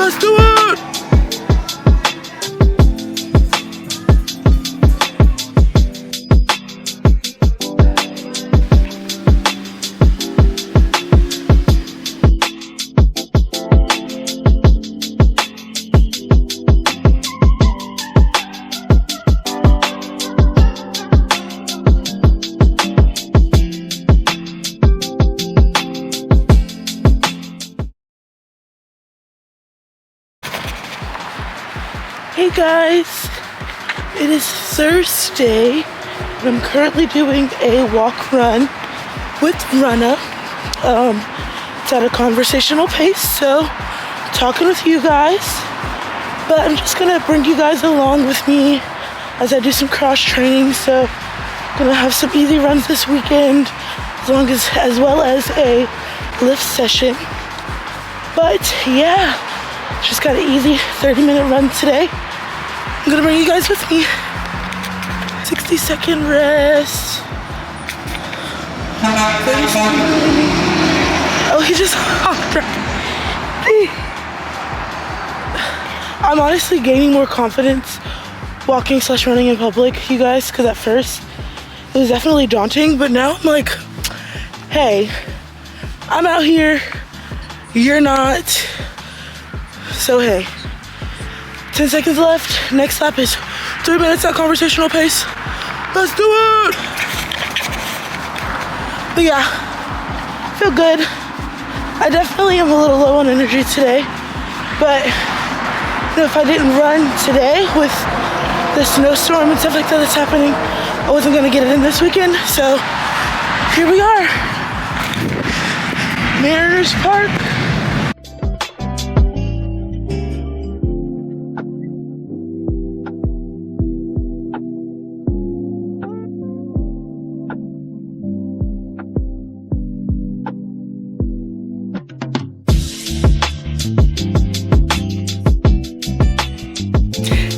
Let's do it! Hey guys, it is Thursday and I'm currently doing a walk run with Runna. It's at a conversational pace, so I'm talking with you guys, but I'm just gonna bring you guys along with me as I do some cross training. So I'm gonna have some easy runs this weekend as well as a lift session. But yeah, just got an easy 30-minute run today. I'm gonna bring you guys with me. 60-second rest. 30 seconds. Oh, he just hopped right. I'm honestly gaining more confidence walking/running in public, you guys, because at first it was definitely daunting, but now I'm like, hey, I'm out here, you're not, so hey. 10 seconds left. Next lap is 3 minutes at conversational pace. Let's do it! But yeah, feel good. I definitely am a little low on energy today, but you know, if I didn't run today with the snowstorm and stuff like that that's happening, I wasn't gonna get it in this weekend. So here we are, Mariners Park.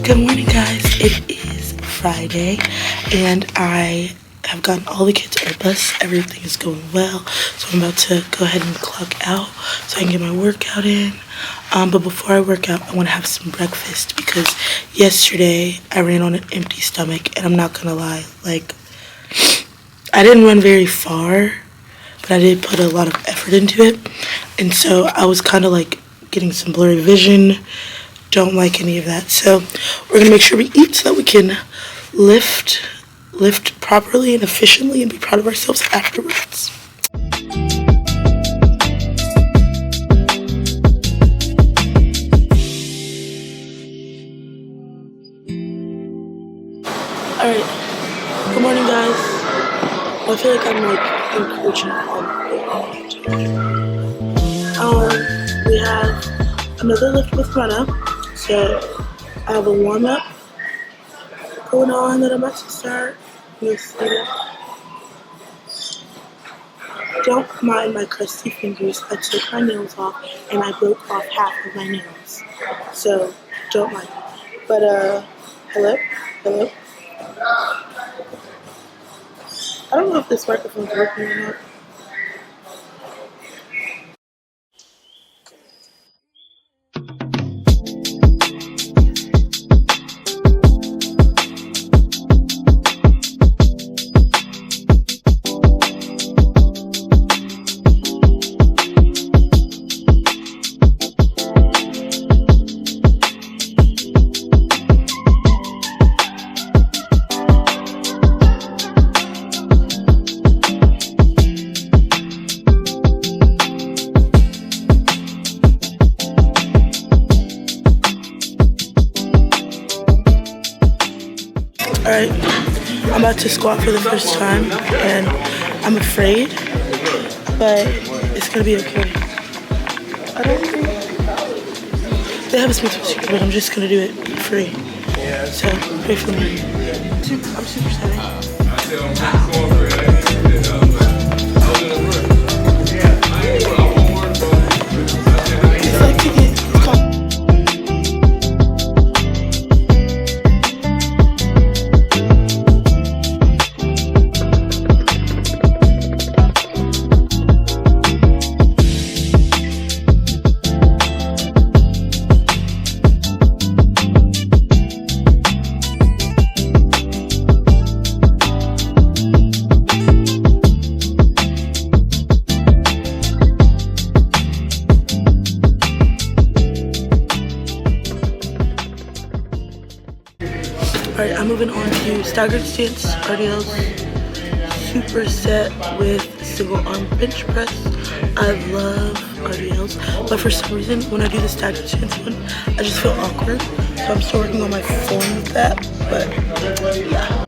Good morning, guys. It is Friday and I have gotten all the kids on the bus. Everything is going well, so I'm about to go ahead and clock out so I can get my workout in. But before I work out, I want to have some breakfast because yesterday I ran on an empty stomach, and I'm not gonna lie, like, I didn't run very far, but I did put a lot of effort into it, and so I was kind of like getting some blurry vision. Don't like any of that, so we're gonna make sure we eat so that we can lift properly and efficiently and be proud of ourselves afterwards. Alright, good morning, guys. I feel like I'm like encouraging on we have another lift with Runna. So I have a warm-up going on that I'm about to start. You'll see that. Don't mind my crusty fingers. I took my nails off and I broke off half of my nails. So don't mind. But hello? I don't know if this microphone's working or not. Alright, I'm about to squat for the first time and I'm afraid, but it's gonna be okay. I don't think they have a smooth procedure, but I'm just gonna do it free. So pray for me. I'm super excited. Alright, I'm moving on to staggered stance RDLs, superset with single arm bench press. I love RDLs, but for some reason when I do the staggered stance one, I just feel awkward. So I'm still working on my form with that, but yeah.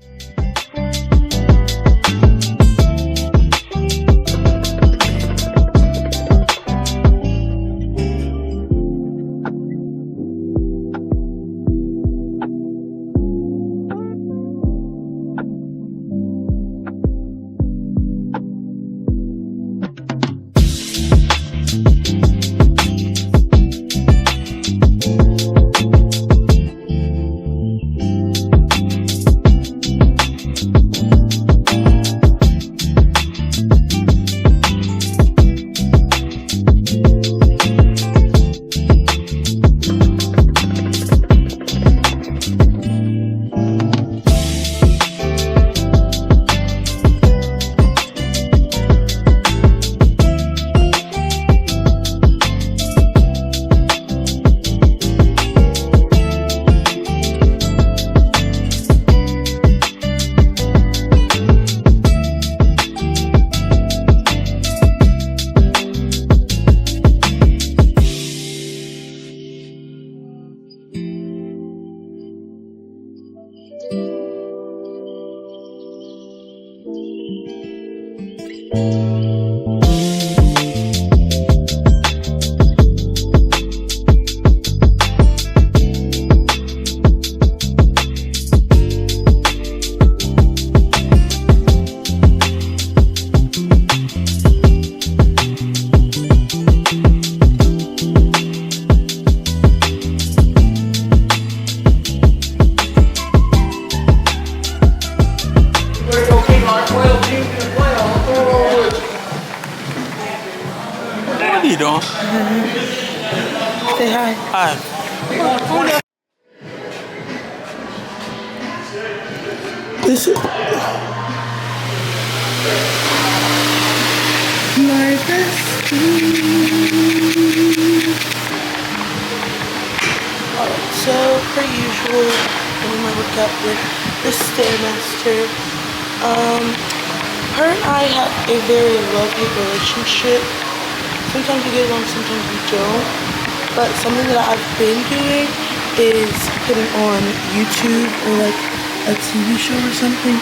What are you doing? Say hi. Hi. This is my so per usual, doing my workout with the Stairmaster. Her and I have a very love-hate relationship. Sometimes we get along, sometimes we don't. But something that I've been doing is putting on YouTube or like a TV show or something,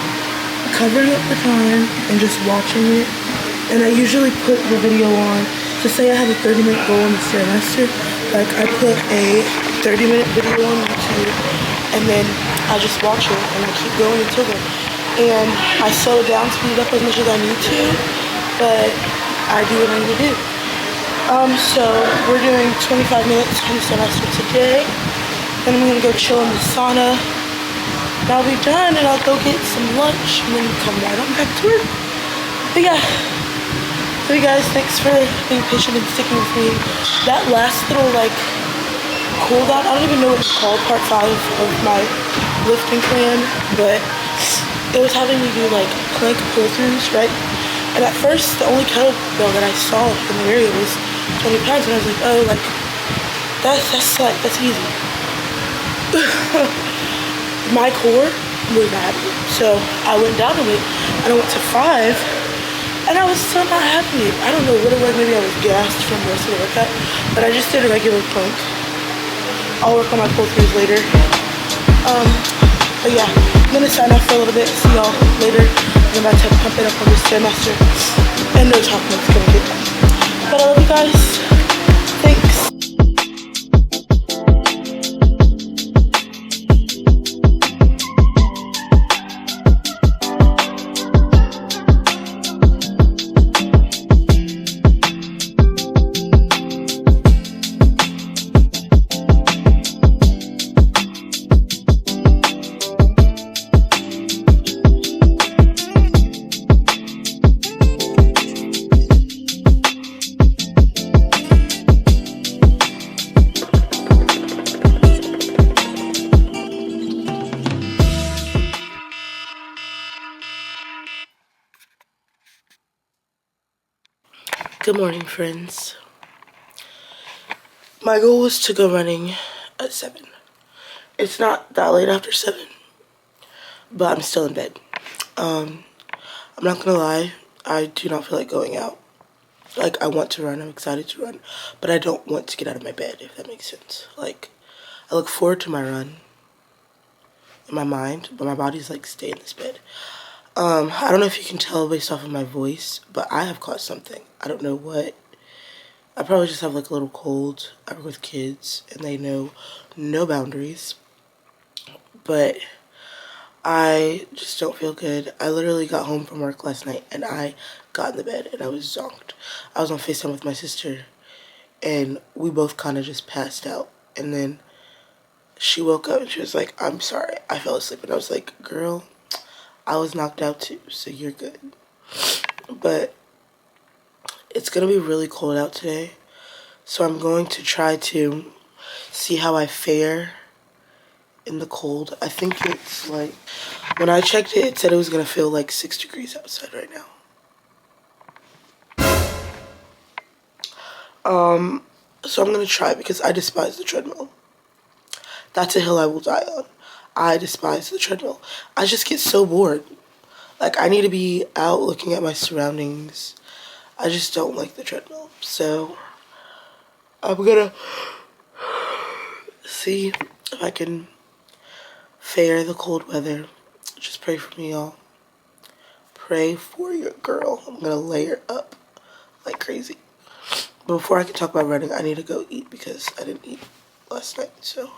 covering up the time and just watching it. And I usually put the video on, to say I have a 30-minute goal on the Stairmaster, like I put a 30-minute video on YouTube and then I just watch it and I keep going until then. And I slow it down, speed it up as much as I need to, but I do what I need to do. So we're doing 25 minutes on the Stairmaster today. Then I'm gonna go chill in the sauna. And I'll be done and I'll go get some lunch and then come right on back to work. But yeah. So you guys, thanks for being patient and sticking with me. That last little like cool down, I don't even know what it's called, part 5 of my lifting plan, but it was having me do like plank pull-throughs, right? And at first, the only kettlebell that I saw in the area was 20 pounds, and I was like, oh, like that's easy. My core was happy, so I went down a bit, and I went to 5, and I was still not happy. I don't know what it was. Maybe I was gassed from the rest of the workout, but I just did a regular plank. I'll work on my pull-throughs later. But yeah, I'm gonna sign off for a little bit. See y'all later. I'm about to pump it up on the Stairmaster, and no talking is gonna get done. But I love you guys. Thanks. Good morning, friends. My goal was to go running at 7. It's not that late after 7, but I'm still in bed. I'm not gonna lie, I do not feel like going out. Like, I want to run, I'm excited to run, but I don't want to get out of my bed, if that makes sense. Like, I look forward to my run in my mind, but my body's like, stay in this bed. I don't know if you can tell based off of my voice, but I have caught something. I don't know what. I probably just have like a little cold. I work with kids and they know no boundaries. But I just don't feel good. I literally got home from work last night and I got in the bed and I was zonked. I was on FaceTime with my sister and we both kind of just passed out. And then she woke up and she was like, I'm sorry, I fell asleep. And I was like, girl, I was knocked out too, so you're good. But it's gonna be really cold out today, so I'm going to try to see how I fare in the cold. I think it's like, when I checked it, it said it was gonna feel like 6 degrees outside right now. So I'm gonna try because I despise the treadmill. That's a hill I will die on. I despise the treadmill. I just get so bored. Like, I need to be out looking at my surroundings. I just don't like the treadmill. So, I'm gonna see if I can fare the cold weather. Just pray for me, y'all. Pray for your girl. I'm gonna layer up like crazy. But before I can talk about running, I need to go eat because I didn't eat last night. So,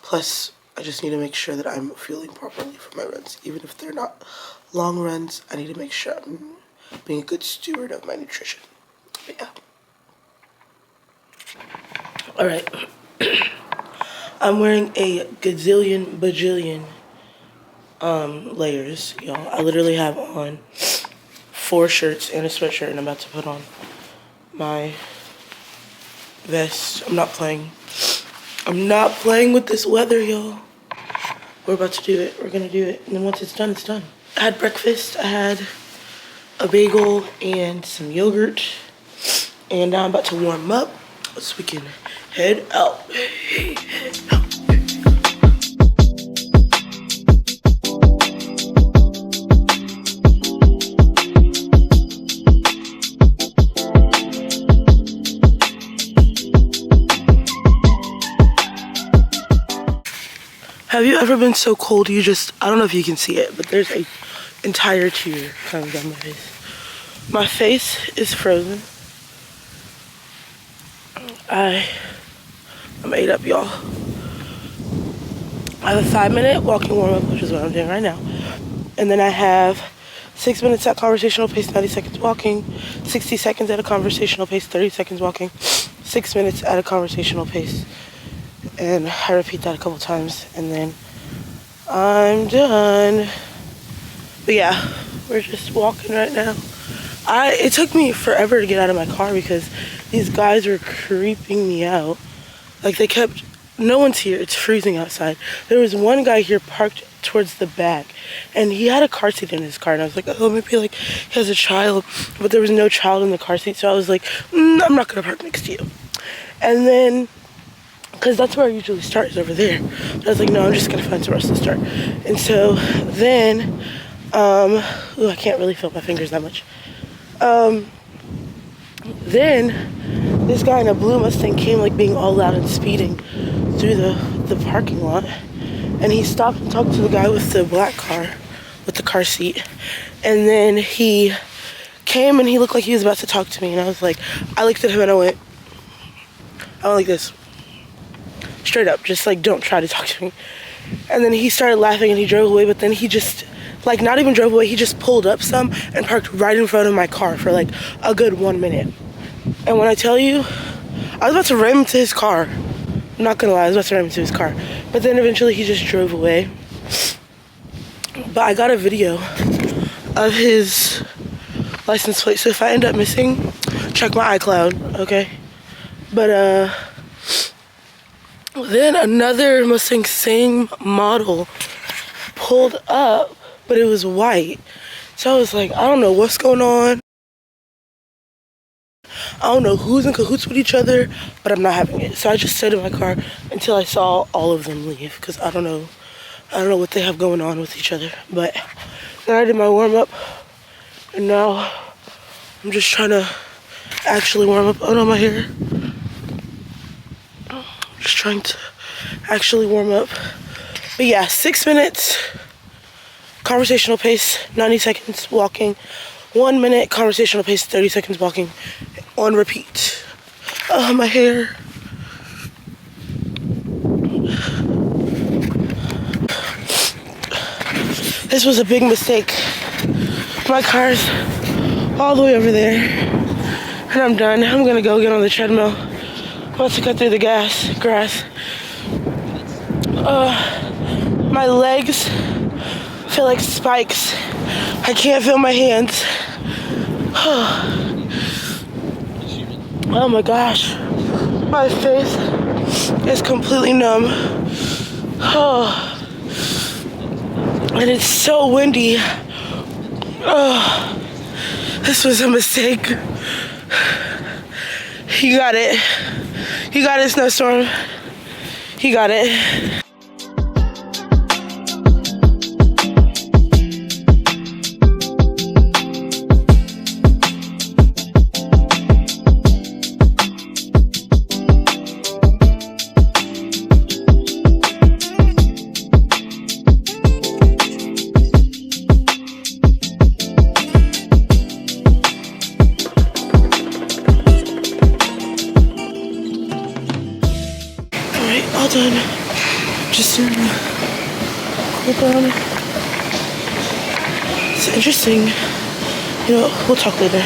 plus, I just need to make sure that I'm fueling properly for my runs. Even if they're not long runs, I need to make sure I'm being a good steward of my nutrition. But yeah. Alright. I'm wearing a gazillion bajillion layers, y'all. I literally have on 4 shirts and a sweatshirt, and I'm about to put on my vest. I'm not playing with this weather, y'all. We're about to do it. We're gonna do it. And then once it's done, it's done. I had breakfast. I had a bagel and some yogurt. And now I'm about to warm up so we can head out. Head out. Have you ever been so cold you just, I don't know if you can see it, but there's a entire tear coming down my face. My face is frozen. I'm ate up, y'all. I have a 5-minute walking warm-up, which is what I'm doing right now. And then I have 6 minutes at conversational pace, 90 seconds walking, 60 seconds at a conversational pace, 30 seconds walking, 6 minutes at a conversational pace. And I repeat that a couple times, and then I'm done. But yeah, we're just walking right now. It took me forever to get out of my car because these guys were creeping me out. Like, they kept, no one's here, it's freezing outside. There was one guy here parked towards the back, and he had a car seat in his car, and I was like, oh, maybe like he has a child, but there was no child in the car seat, so I was like, I'm not gonna park next to you. And then, because that's where I usually start, is over there. But I was like, no, I'm just gonna find somewhere else to start. And so then, I can't really feel my fingers that much. Then this guy in a blue Mustang came like being all loud and speeding through the parking lot. And he stopped and talked to the guy with the black car, with the car seat. And then he came and he looked like he was about to talk to me. And I was like, I looked at him and I went like this. Straight up, just like, don't try to talk to me. And then he started laughing and he drove away, but then he just, like, not even drove away, he just pulled up some and parked right in front of my car for like a good 1 minute. And when I tell you, I was about to ram into his car. I'm not gonna lie, I was about to ram into his car. But then eventually he just drove away. But I got a video of his license plate, so if I end up missing, check my iCloud, okay? But then another Mustang, same model, pulled up, but it was white. So I was like, I don't know what's going on. I don't know who's in cahoots with each other, but I'm not having it. So I just stayed in my car until I saw all of them leave, because I don't know I don't know what they have going on with each other, but then I did my warm-up, and now I'm just trying to actually warm up. Oh no, my hair. Just trying to actually warm up. But yeah, 6 minutes, conversational pace, 90 seconds walking. 1 minute, conversational pace, 30 seconds walking. On repeat. Oh, my hair. This was a big mistake. My car's all the way over there. And I'm done. I'm gonna go get on the treadmill. I'm about to cut through the grass. My legs feel like spikes. I can't feel my hands. Oh my gosh. My face is completely numb. Oh. And it's so windy. Oh. This was a mistake. You got it. You got it, Snowstorm. You got it. All done. Just doing a cool down. It's interesting. You know, we'll talk later.